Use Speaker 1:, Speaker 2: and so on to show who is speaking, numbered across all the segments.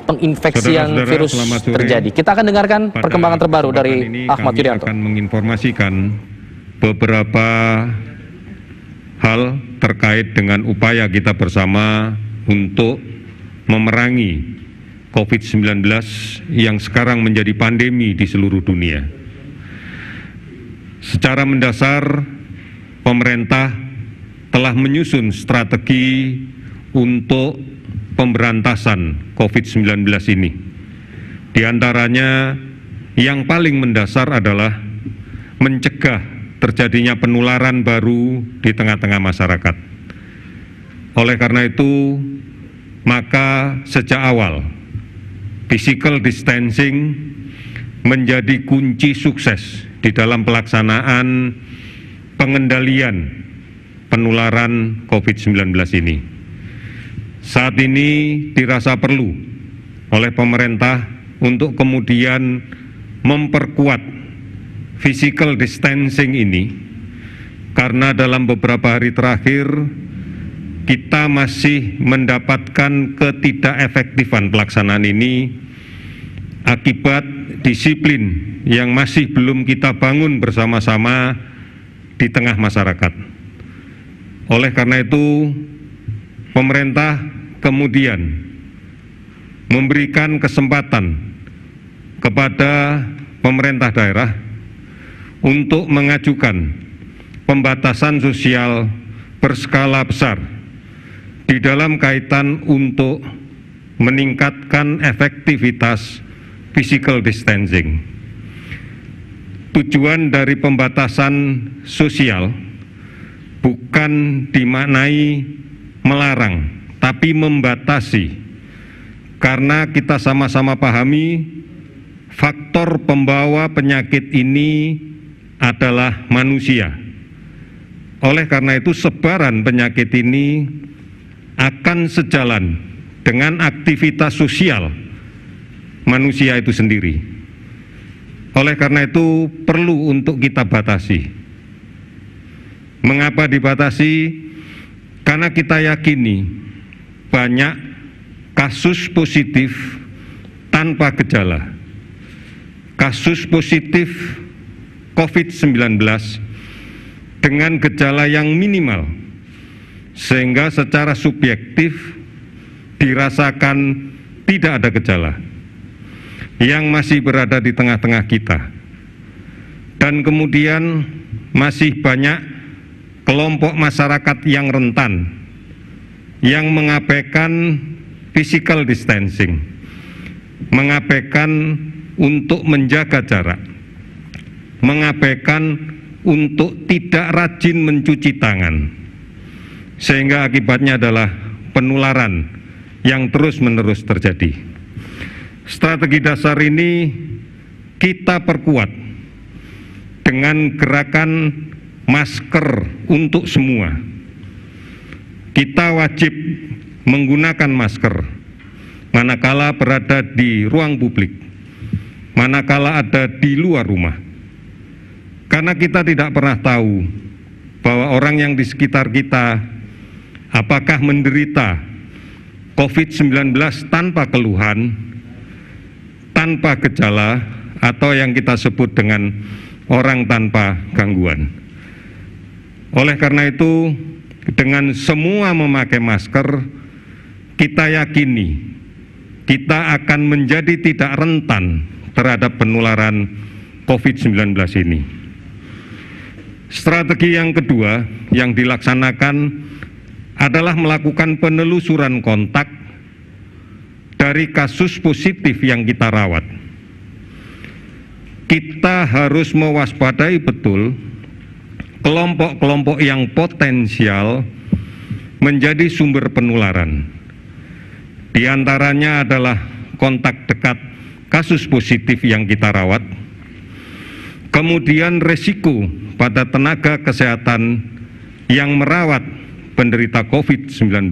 Speaker 1: penginfeksian virus terjadi. Kita akan dengarkan perkembangan terbaru dari Ahmad Yuryanto.
Speaker 2: Akan menginformasikan beberapa hal terkait dengan upaya kita bersama untuk memerangi COVID-19 yang sekarang menjadi pandemi di seluruh dunia. Secara mendasar, pemerintah telah menyusun strategi untuk pemberantasan COVID-19 ini. Di antaranya yang paling mendasar adalah mencegah terjadinya penularan baru di tengah-tengah masyarakat. Oleh karena itu, maka sejak awal physical distancing menjadi kunci sukses di dalam pelaksanaan pengendalian penularan COVID-19 ini. Saat ini dirasa perlu oleh pemerintah untuk kemudian memperkuat physical distancing ini, karena dalam beberapa hari terakhir kita masih mendapatkan ketidakefektifan pelaksanaan ini akibat disiplin yang masih belum kita bangun bersama-sama di tengah masyarakat. Oleh karena itu, pemerintah kemudian memberikan kesempatan kepada pemerintah daerah untuk mengajukan pembatasan sosial berskala besar di dalam kaitan untuk meningkatkan efektivitas physical distancing. Tujuan dari pembatasan sosial bukan dimaknai melarang, tapi membatasi. Karena kita sama-sama pahami faktor pembawa penyakit ini adalah manusia. Oleh karena itu, sebaran penyakit ini akan sejalan dengan aktivitas sosial manusia itu sendiri. Oleh karena itu, perlu untuk kita batasi. Mengapa dibatasi? Karena kita yakini banyak kasus positif tanpa gejala, kasus positif COVID-19 dengan gejala yang minimal, sehingga secara subjektif dirasakan tidak ada gejala yang masih berada di tengah-tengah kita. Dan kemudian masih banyak kelompok masyarakat yang rentan, yang mengabaikan physical distancing, mengabaikan untuk menjaga jarak, mengabaikan untuk tidak rajin mencuci tangan, sehingga akibatnya adalah penularan yang terus-menerus terjadi. Strategi dasar ini kita perkuat dengan gerakan masker untuk semua. Kita wajib menggunakan masker manakala berada di ruang publik, manakala ada di luar rumah. Karena kita tidak pernah tahu bahwa orang yang di sekitar kita apakah menderita COVID-19 tanpa keluhan, tanpa gejala, atau yang kita sebut dengan orang tanpa gangguan. Oleh karena itu, dengan semua memakai masker, kita yakini kita akan menjadi tidak rentan terhadap penularan COVID-19 ini. Strategi yang kedua yang dilaksanakan adalah melakukan penelusuran kontak dari kasus positif yang kita rawat. Kita harus mewaspadai betul kelompok-kelompok yang potensial menjadi sumber penularan. Di antaranya adalah kontak dekat kasus positif yang kita rawat, kemudian resiko pada tenaga kesehatan yang merawat penderita COVID-19,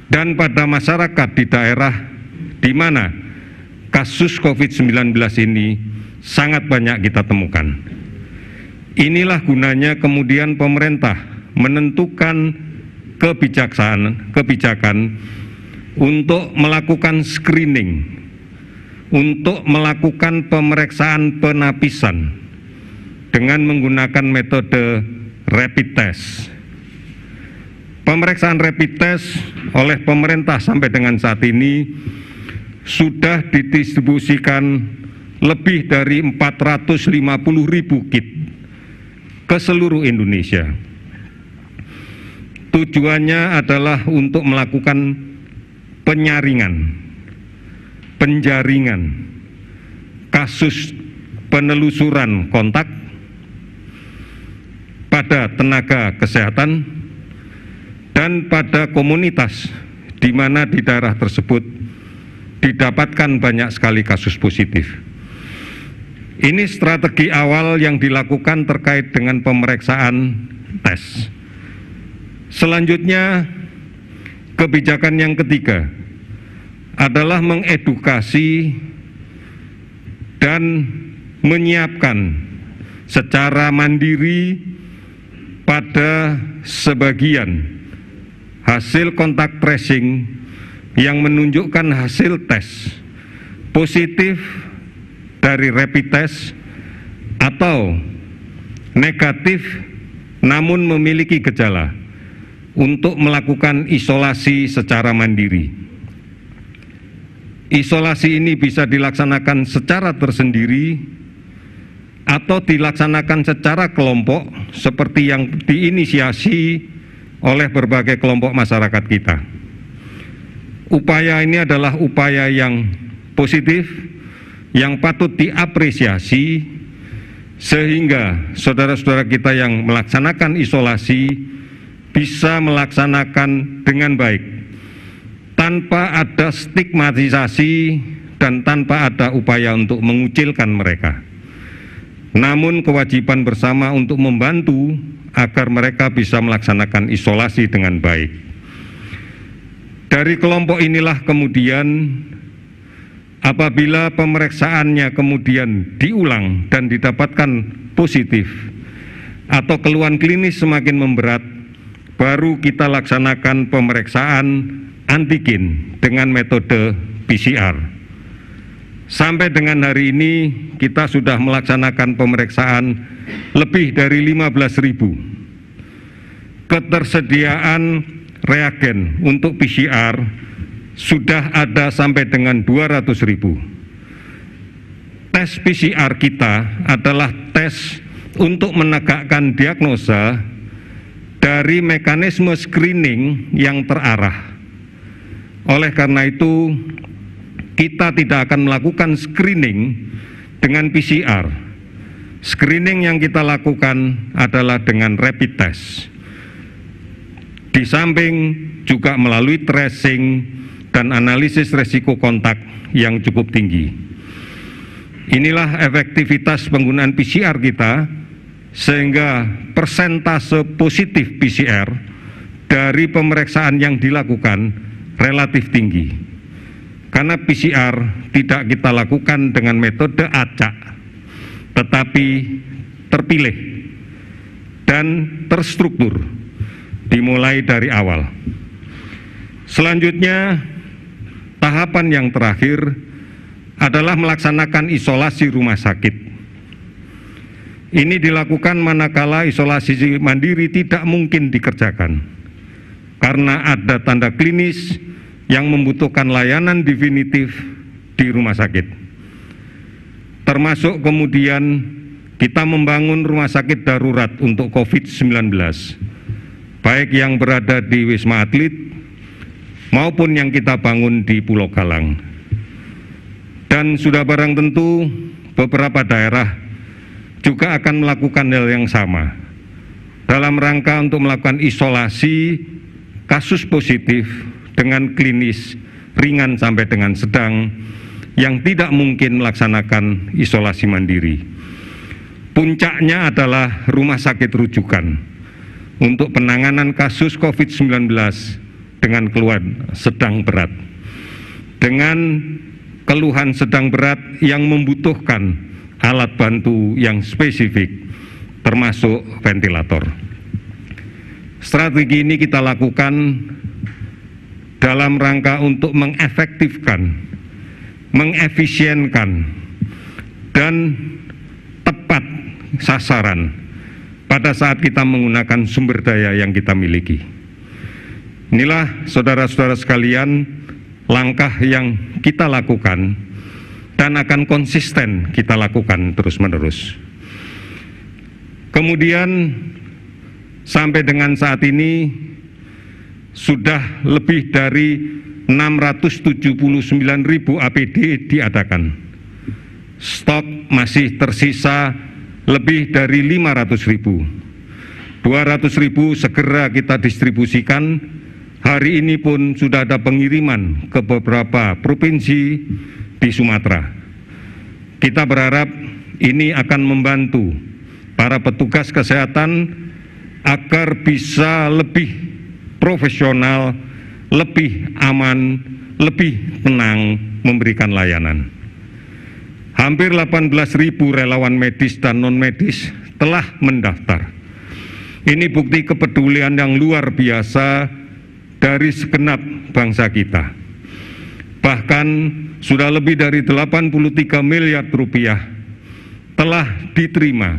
Speaker 2: dan pada masyarakat di daerah di mana kasus COVID-19 ini sangat banyak kita temukan. Inilah gunanya kemudian pemerintah menentukan kebijakan untuk melakukan screening, untuk melakukan pemeriksaan penapisan dengan menggunakan metode rapid test. Pemeriksaan rapid test oleh pemerintah sampai dengan saat ini sudah didistribusikan lebih dari 450.000 kit ke seluruh Indonesia. Tujuannya adalah untuk melakukan penyaringan, penjaringan kasus penelusuran kontak pada tenaga kesehatan dan pada komunitas di mana di daerah tersebut didapatkan banyak sekali kasus positif. Ini strategi awal yang dilakukan terkait dengan pemeriksaan tes. Selanjutnya, kebijakan yang ketiga adalah mengedukasi dan menyiapkan secara mandiri pada sebagian hasil kontak tracing yang menunjukkan hasil tes positif dari rapid test atau negatif namun memiliki gejala untuk melakukan isolasi secara mandiri. Isolasi ini bisa dilaksanakan secara tersendiri atau dilaksanakan secara kelompok seperti yang diinisiasi oleh berbagai kelompok masyarakat kita. Upaya ini adalah upaya yang positif, yang patut diapresiasi, sehingga saudara-saudara kita yang melaksanakan isolasi bisa melaksanakan dengan baik, tanpa ada stigmatisasi dan tanpa ada upaya untuk mengucilkan mereka. Namun kewajiban bersama untuk membantu agar mereka bisa melaksanakan isolasi dengan baik. Dari kelompok inilah kemudian apabila pemeriksaannya kemudian diulang dan didapatkan positif atau keluhan klinis semakin memberat, baru kita laksanakan pemeriksaan antigen dengan metode PCR. Sampai dengan hari ini kita sudah melaksanakan pemeriksaan lebih dari 15.000. Ketersediaan reagen untuk PCR sudah ada sampai dengan 200.000. Tes PCR kita adalah tes untuk menegakkan diagnosa dari mekanisme screening yang terarah. Oleh karena itu, kita tidak akan melakukan screening dengan PCR. Screening yang kita lakukan adalah dengan rapid test. Di samping juga melalui tracing dan analisis resiko kontak yang cukup tinggi. Inilah efektivitas penggunaan PCR kita, sehingga persentase positif PCR dari pemeriksaan yang dilakukan relatif tinggi. Karena PCR tidak kita lakukan dengan metode acak, tetapi terpilih dan terstruktur, dimulai dari awal. Selanjutnya, tahapan yang terakhir adalah melaksanakan isolasi rumah sakit. Ini dilakukan manakala isolasi mandiri tidak mungkin dikerjakan, karena ada tanda klinis yang membutuhkan layanan definitif di rumah sakit. Termasuk kemudian kita membangun rumah sakit darurat untuk COVID-19, baik yang berada di Wisma Atlet maupun yang kita bangun di Pulau Galang. Dan sudah barang tentu beberapa daerah juga akan melakukan hal yang sama dalam rangka untuk melakukan isolasi kasus positif dengan klinis ringan sampai dengan sedang yang tidak mungkin melaksanakan isolasi mandiri. Puncaknya adalah rumah sakit rujukan untuk penanganan kasus COVID-19 dengan keluhan sedang berat. Dengan keluhan sedang berat yang membutuhkan alat bantu yang spesifik, termasuk ventilator. Strategi ini kita lakukan dalam rangka untuk mengefektifkan, mengefisienkan, dan tepat sasaran pada saat kita menggunakan sumber daya yang kita miliki. Inilah saudara-saudara sekalian langkah yang kita lakukan dan akan konsisten kita lakukan terus-menerus. Kemudian sampai dengan saat ini sudah lebih dari 679.000 APD diadakan. Stok masih tersisa lebih dari 500.000. 200.000 segera kita distribusikan. Hari ini pun sudah ada pengiriman ke beberapa provinsi di Sumatera. Kita berharap ini akan membantu para petugas kesehatan agar bisa lebih profesional, lebih aman, lebih tenang memberikan layanan. Hampir 18.000 relawan medis dan non-medis telah mendaftar. Ini bukti kepedulian yang luar biasa dari segenap bangsa kita. Bahkan sudah lebih dari 83 miliar rupiah telah diterima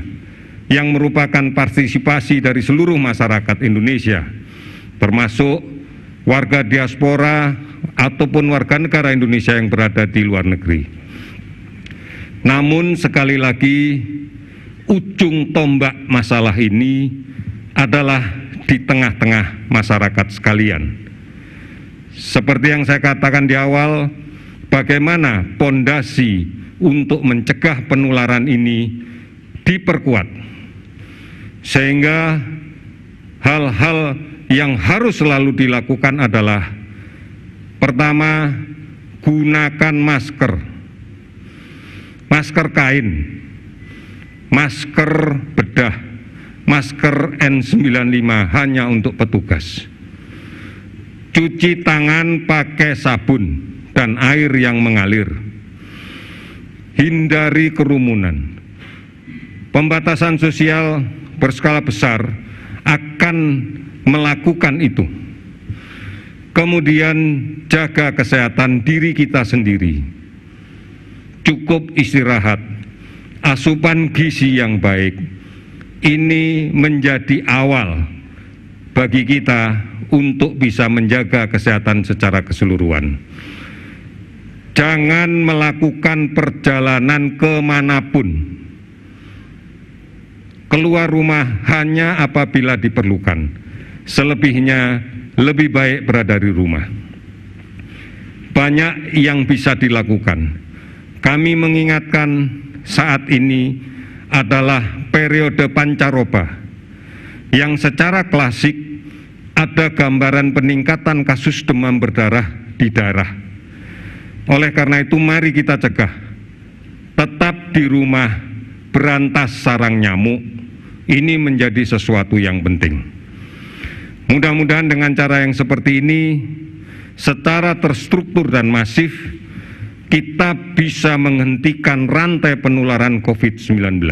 Speaker 2: yang merupakan partisipasi dari seluruh masyarakat Indonesia, termasuk warga diaspora ataupun warga negara Indonesia yang berada di luar negeri. Namun sekali lagi, ujung tombak masalah ini adalah di tengah-tengah masyarakat sekalian. Seperti yang saya katakan di awal, bagaimana pondasi untuk mencegah penularan ini diperkuat, sehingga hal-hal yang harus selalu dilakukan adalah: pertama, gunakan masker kain, masker bedah, masker N95 hanya untuk petugas. Cuci tangan pakai sabun dan air yang mengalir. Hindari kerumunan. Pembatasan sosial berskala besar akan melakukan itu. Kemudian jaga kesehatan diri kita sendiri. Cukup istirahat, asupan gizi yang baik. Ini menjadi awal bagi kita untuk bisa menjaga kesehatan secara keseluruhan. Jangan melakukan perjalanan kemanapun. Keluar rumah hanya apabila diperlukan. Selebihnya lebih baik berada di rumah. Banyak yang bisa dilakukan. Kami mengingatkan saat ini adalah periode pancaroba yang secara klasik ada gambaran peningkatan kasus demam berdarah di daerah. Oleh karena itu mari kita cegah. Tetap di rumah, berantas sarang nyamuk. Ini menjadi sesuatu yang penting. Mudah-mudahan dengan cara yang seperti ini, secara terstruktur dan masif, kita bisa menghentikan rantai penularan COVID-19.